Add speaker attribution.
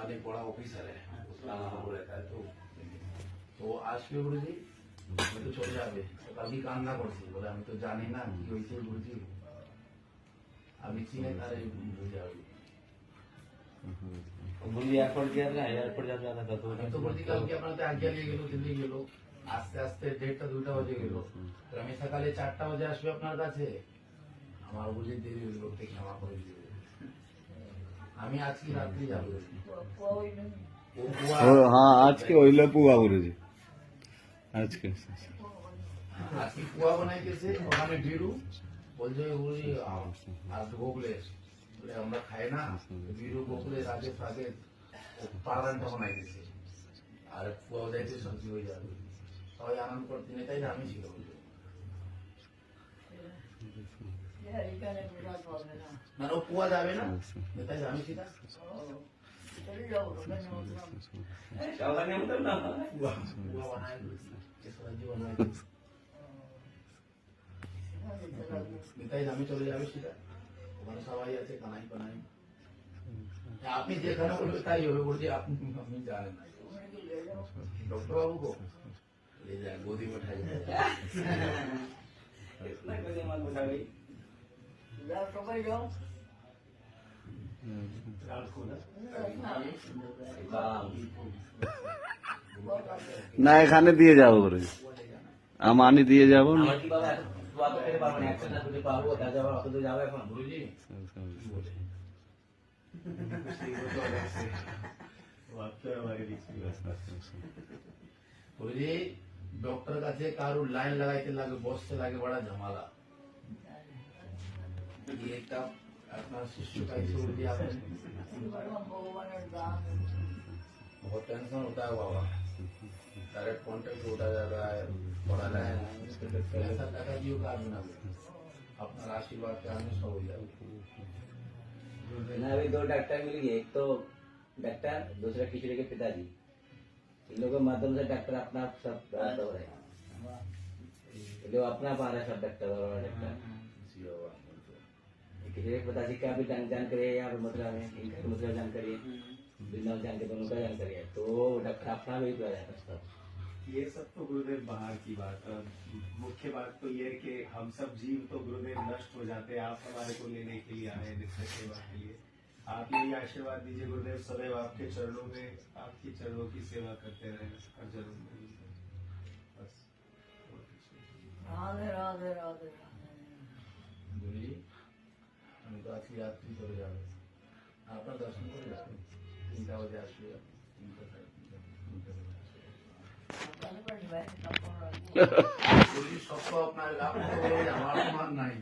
Speaker 1: पुरानी बड़ा ऑफिसर है, उसका नाम वो रहता है। तो আসবে গুরুজি, আমি তো চলে যাবে, তো কালকে কান্না করছি, বলে আমি তো জানি না কি হয়েছে গুরুজি, আমি চিনে তারে বুঝে যাবে।
Speaker 2: बोली एयरपोर्ट गया था, एयरपोर्ट जाना था तो
Speaker 1: আমি তো বলছি কালকে আপনাদের আজ্ঞা নিয়ে গেল, দিল্লি গেল, আস্তে আস্তে 1:30 2টা বাজে গেল, আমি সকালে 4টা বাজে আসবে আপনার কাছে, আমার বুঝে দেরি হয়ে গেল, ক্ষমা করে দিবে। আমি আজকে রাত্রি যাবো।
Speaker 3: हाँ आज के ওইলে পুয়া গুরুজি আজকে
Speaker 1: আজকে কুয়া বানাইতেছে, ওখানে বিড়ু বলছে গুরুজি আর গোগলেস, বলে আমরা খাই না, বিড়ু গোগলেস আগে আগে পারানটা বানাইতেছে, আর কুয়া যাইতে সবজি হয়ে যাবে, সবাই আনন্দ করতে নেতাই আমি ছিল। মানে ও কুয়া যাবে না, নেতাই আমি ছিল। নেতাই আমি চলে যাবে সেটা, ওখানে সবাই আছে, কানাই কানাই, আপনি যেখানে বলবে তাই হবে বলছি, আপনি জানেন না। डॉक्टर बाबू को ले जाए, गोदी में उठाइए।
Speaker 3: না এখানে দিয়ে যাবো গুরুজি, আমানি দিয়ে যাবো না।
Speaker 1: डॉक्टर কাছে কারো লাইন লাগাইতে লাগে, বসতে লাগে, বড় ঝামেলা। ये तब अपना शिष्य का छोड़ दिया, बहुत टेंशन होता है बाबा, डायरेक्ट कॉन्टेक्ट होता जा रहा है, बड़ा है पैसा टका जीव का बिना अपना आशीर्वाद के आने सब हो जाए।
Speaker 2: अभी 2 डॉक्टर मिल गए, एक तो डॉक्टर, दूसरा किशोरी के पिताजी, इन लोगों के माध्यम से डॉक्टर अपना सब हो रहे हैं, लोग अपना पा रहे हैं सब डॉक्टर और डॉक्टर। किसी के पिताजी का भी जानकारी है, यहाँ पे मतलब है, इनका मतलब जानकारी है, बिना जानकारी दोनों का जानकारी है, तो डॉक्टर अपना भी पूरा जाता है सब।
Speaker 4: ये सब तो गुरुदेव बाहर की बात है, मुख्य बात तो ये है कि हम सब जीव तो गुरुदेव नष्ट हो जाते हैं, आप हमारे को लेने के लिए आए, नित्य सेवा के लिए। आप यही आशीर्वाद दीजिए गुरुदेव, सदैव आपके चरणों में, आपकी चरणों की सेवा करते रहे, हर जन्म में बस।
Speaker 5: राधे राधे राधे।
Speaker 1: गुरुजी আমি তো আজকে রাত্রি চলে যাবে, আপনার দর্শন করে যাবেন, 3টা বাজে আসবে, 3টা 3টা গুরুজি সব তো আপনার, আপনার আমার সমান নাই।